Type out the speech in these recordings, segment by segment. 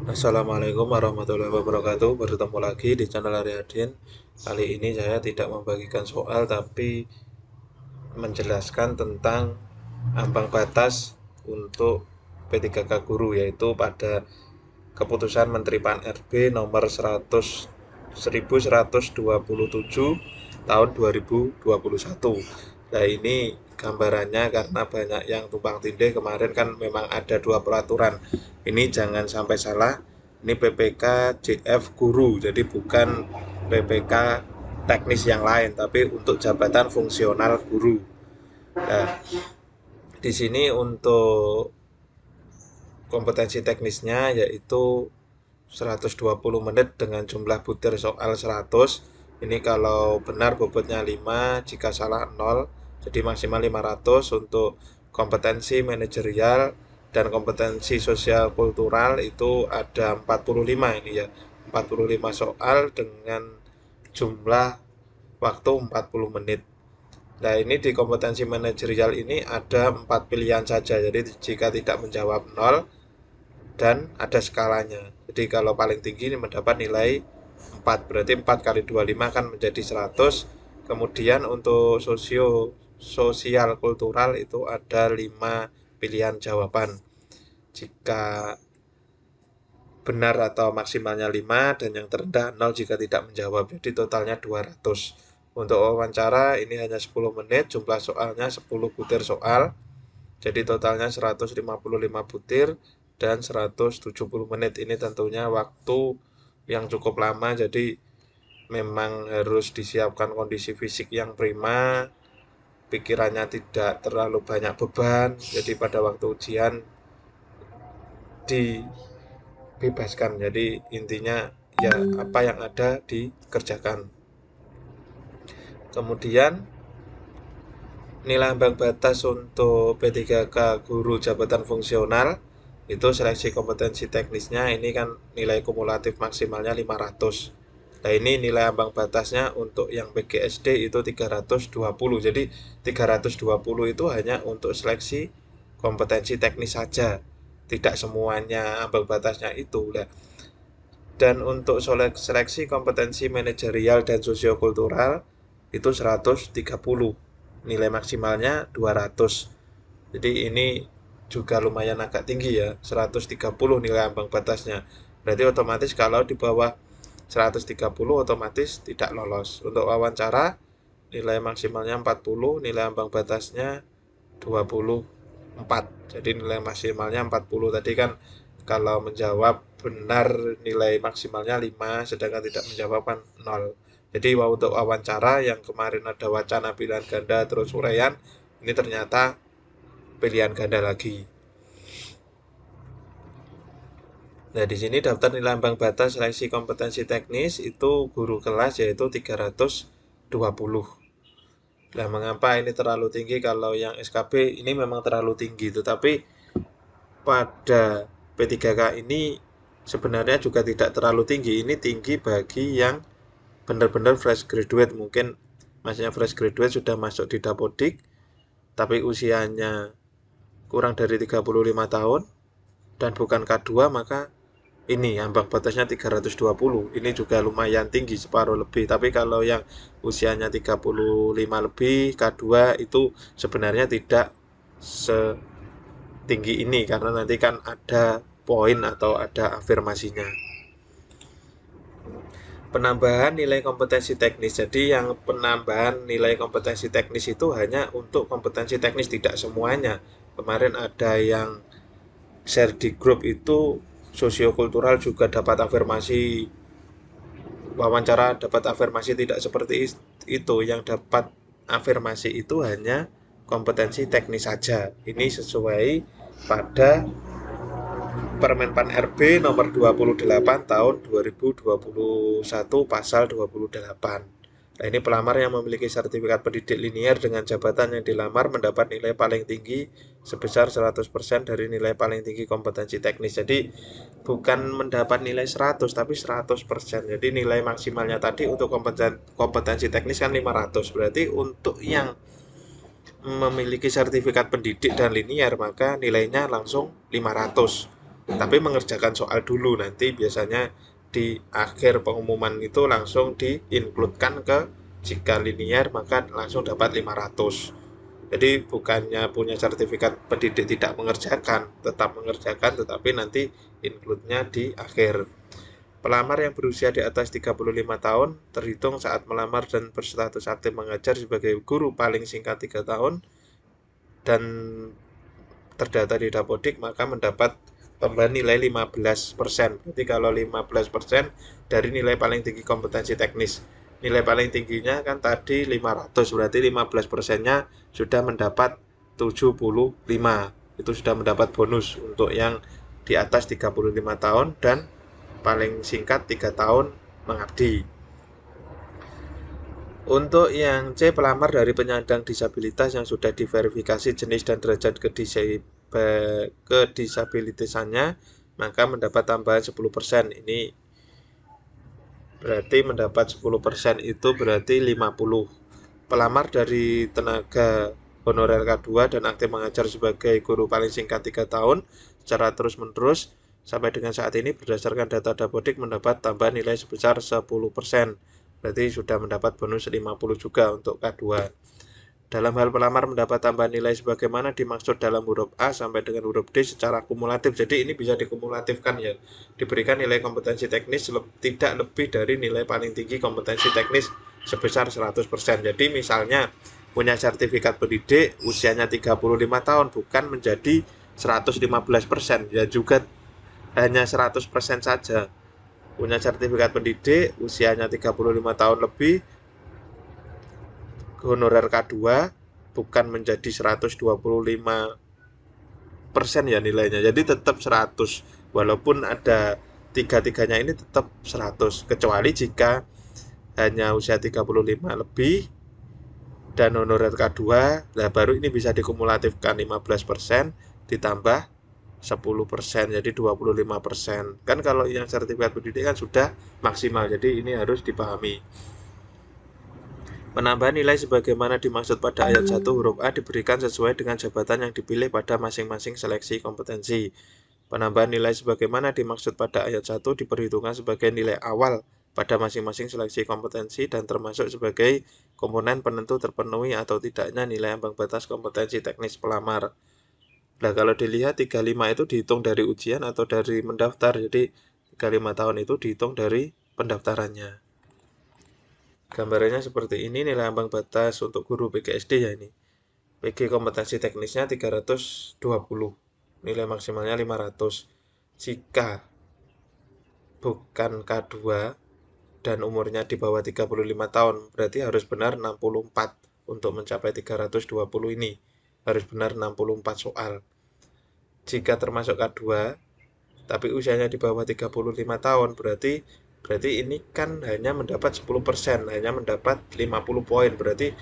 Assalamualaikum warahmatullahi wabarakatuh. Bertemu lagi di channel Aryadin. Kali ini saya tidak membagikan soal tapi menjelaskan tentang ambang batas untuk P3K guru, yaitu pada keputusan Menteri Pan RB nomor 1127 tahun 2021. Nah, ini gambarannya karena banyak yang tumpang tindih. Kemarin kan memang ada dua peraturan. Ini jangan sampai salah. Ini PPK JF guru, jadi bukan PPK teknis yang lain, tapi untuk jabatan fungsional guru. Nah, di sini untuk kompetensi teknisnya yaitu 120 menit dengan jumlah butir soal 100. Ini kalau benar bobotnya 5, jika salah 0. Jadi maksimal 500. Untuk kompetensi manajerial dan kompetensi sosial kultural itu ada 45 ini ya. 45 soal dengan jumlah waktu 40 menit. Nah, ini di kompetensi manajerial ini ada 4 pilihan saja. Jadi jika tidak menjawab 0, dan ada skalanya. Jadi kalau paling tinggi ini mendapat nilai 4, berarti 4 kali 25 kan menjadi 100. Kemudian untuk sosial kultural itu ada 5 pilihan jawaban. Jika benar atau maksimalnya 5 dan yang terendah 0 jika tidak menjawab. Jadi totalnya 200. Untuk wawancara ini hanya 10 menit, jumlah soalnya 10 butir soal. Jadi totalnya 155 butir dan 170 menit. Ini tentunya waktu yang cukup lama, jadi memang harus disiapkan kondisi fisik yang prima, pikirannya tidak terlalu banyak beban. Jadi pada waktu ujian dibebaskan. Jadi intinya ya apa yang ada dikerjakan. Kemudian nilai ambang batas untuk P3K guru jabatan fungsional itu seleksi kompetensi teknisnya ini kan nilai kumulatif maksimalnya 500. Nah, ini nilai ambang batasnya untuk yang PGSD itu 320. Jadi 320 itu hanya untuk seleksi kompetensi teknis saja. Tidak semuanya ambang batasnya itu. Nah, dan untuk seleksi kompetensi manajerial dan sosiokultural itu 130, nilai maksimalnya 200. Jadi ini juga lumayan agak tinggi ya, 130 nilai ambang batasnya. Berarti otomatis kalau di bawah 130 otomatis tidak lolos. Untuk wawancara nilai maksimalnya 40, nilai ambang batasnya 24. Jadi nilai maksimalnya 40. Tadi kan kalau menjawab benar nilai maksimalnya 5, sedangkan tidak menjawab kan 0. Jadi untuk wawancara yang kemarin ada wacana pilihan ganda terus uraian, ini ternyata pilihan ganda lagi. Nah, di sini daftar nilai ambang batas seleksi kompetensi teknis itu guru kelas yaitu 320. Nah, mengapa ini terlalu tinggi? Kalau yang SKB ini memang terlalu tinggi, tetapi pada P3K ini sebenarnya juga tidak terlalu tinggi. Ini tinggi bagi yang benar-benar fresh graduate. Mungkin maksudnya fresh graduate sudah masuk di Dapodik, tapi usianya kurang dari 35 tahun dan bukan K2, maka ini ambang batasnya 320. Ini juga lumayan tinggi, separuh lebih. Tapi kalau yang usianya 35 lebih K2 itu sebenarnya tidak setinggi ini karena nanti kan ada poin atau ada afirmasinya. Penambahan nilai kompetensi teknis. Jadi yang penambahan nilai kompetensi teknis itu hanya untuk kompetensi teknis, tidak semuanya. Kemarin ada yang share di grup itu sosiokultural juga dapat afirmasi, wawancara dapat afirmasi, tidak seperti itu. Yang dapat afirmasi itu hanya kompetensi teknis saja. Ini sesuai pada Permenpan RB nomor 28 tahun 2021 pasal 28. Nah, ini pelamar yang memiliki sertifikat pendidik linier dengan jabatan yang dilamar mendapat nilai paling tinggi sebesar 100% dari nilai paling tinggi kompetensi teknis. Jadi bukan mendapat nilai 100 tapi 100%. Jadi nilai maksimalnya tadi untuk kompetensi teknis kan 500. Berarti untuk yang memiliki sertifikat pendidik dan linier maka nilainya langsung 500. tapi mengerjakan soal dulu. Nanti biasanya di akhir pengumuman itu langsung di-include-kan ke jika linier maka langsung dapat 500. Jadi bukannya punya sertifikat pendidik tidak mengerjakan, tetap mengerjakan, tetapi nanti include-nya di akhir. Pelamar yang berusia di atas 35 tahun terhitung saat melamar dan berstatus aktif mengajar sebagai guru paling singkat 3 tahun dan terdata di Dapodik, maka mendapat tambahan nilai 15%. Berarti kalau 15% dari nilai paling tinggi kompetensi teknis. Nilai paling tingginya kan tadi 500, berarti 15%-nya sudah mendapat 75. Itu sudah mendapat bonus untuk yang di atas 35 tahun dan paling singkat 3 tahun mengabdi. Untuk yang C, pelamar dari penyandang disabilitas yang sudah diverifikasi jenis dan derajat kedisabilitasannya, maka mendapat tambahan 10%. Ini berarti mendapat 10% itu berarti 50. Pelamar dari tenaga honorer K2 dan aktif mengajar sebagai guru paling singkat 3 tahun secara terus-menerus sampai dengan saat ini berdasarkan data Dapodik mendapat tambahan nilai sebesar 10%. Berarti sudah mendapat bonus 50 juga untuk K2. Dalam hal pelamar mendapat tambahan nilai sebagaimana dimaksud dalam huruf A sampai dengan huruf D secara kumulatif. Jadi ini bisa dikumulatifkan ya. Diberikan nilai kompetensi teknis tidak lebih dari nilai paling tinggi kompetensi teknis sebesar 100%. Jadi misalnya punya sertifikat pendidik usianya 35 tahun bukan menjadi 115%, ya juga hanya 100% saja. Punya sertifikat pendidik usianya 35 tahun lebih, honorer K2 bukan menjadi 125% ya nilainya, jadi tetap 100 walaupun ada tiga-tiganya ini tetap 100, kecuali jika hanya usia 35 lebih dan honorer K2, nah baru ini bisa dikumulatifkan 15% ditambah 10%, jadi 25%. Kan kalau yang sertifikat pendidikan sudah maksimal, jadi ini harus dipahami. Penambahan nilai sebagaimana dimaksud pada ayat 1 huruf A diberikan sesuai dengan jabatan yang dipilih pada masing-masing seleksi kompetensi. Penambahan nilai sebagaimana dimaksud pada ayat 1 diperhitungkan sebagai nilai awal pada masing-masing seleksi kompetensi dan termasuk sebagai komponen penentu terpenuhi atau tidaknya nilai ambang batas kompetensi teknis pelamar. Nah, kalau dilihat 35 itu dihitung dari ujian atau dari mendaftar. Jadi 35 tahun itu dihitung dari pendaftarannya. Gambarannya seperti ini, nilai ambang batas untuk guru PGSD ya ini. PG kompetensi teknisnya 320, nilai maksimalnya 500. Jika bukan K2 dan umurnya di bawah 35 tahun, berarti harus benar 64 untuk mencapai 320 ini. Harus benar 64 soal. Jika termasuk K2 tapi usianya di bawah 35 tahun, berarti ini kan hanya mendapat 10%, hanya mendapat 50 poin, berarti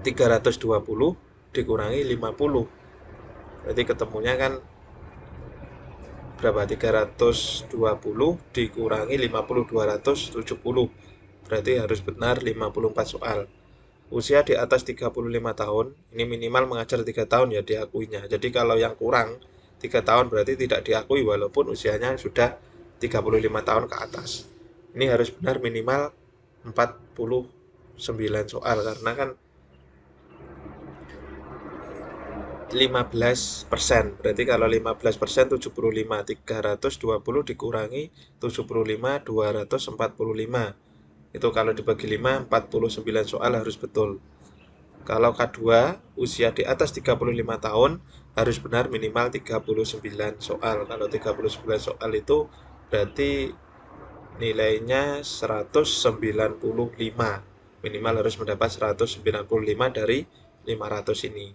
320 dikurangi 50, berarti ketemunya kan berapa? 320 dikurangi 50, 270, berarti harus benar 54 soal. Usia di atas 35 tahun, ini minimal mengajar 3 tahun ya diakuinya. Jadi kalau yang kurang 3 tahun berarti tidak diakui walaupun usianya sudah 35 tahun ke atas. Ini harus benar minimal 49 soal karena kan 15%. Berarti kalau 15% 75, 320 dikurangi 75, 245. Itu kalau dibagi 5, 49 soal harus betul. Kalau K2 usia di atas 35 tahun harus benar minimal 39 soal. Kalau 39 soal itu berarti nilainya 195. Minimal harus mendapat 195 dari 500 ini.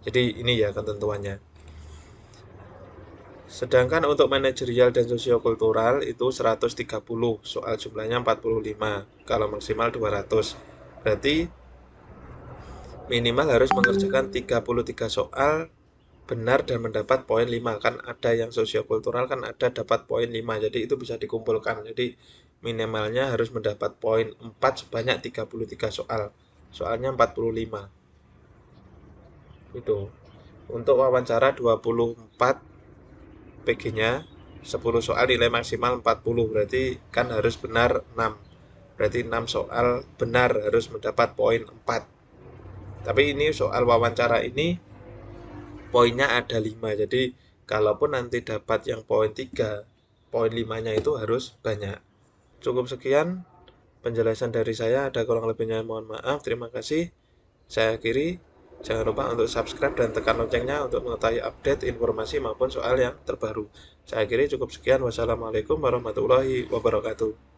Jadi ini ya ketentuannya. Sedangkan untuk manajerial dan sosiokultural itu 130, soal jumlahnya 45, kalau maksimal 200. Berarti minimal harus mengerjakan 33 soal benar dan mendapat poin 5. Kan ada yang sosiokultural kan ada dapat poin 5, jadi itu bisa dikumpulkan. Jadi minimalnya harus mendapat poin 4 sebanyak 33 soal. Soalnya 45. Itu. Untuk wawancara 24 PG-nya 10 soal nilai maksimal 40, berarti kan harus benar 6. Berarti 6 soal benar harus mendapat poin 4. Tapi ini soal wawancara ini poinnya ada 5. Jadi kalaupun nanti dapat yang poin 3, poin 5-nya itu harus banyak. Cukup sekian penjelasan dari saya, ada kurang lebihnya mohon maaf. Terima kasih. Saya akhiri. Jangan lupa untuk subscribe dan tekan loncengnya untuk mengetahui update informasi maupun soal yang terbaru. Saya akhiri, cukup sekian. Wassalamualaikum warahmatullahi wabarakatuh.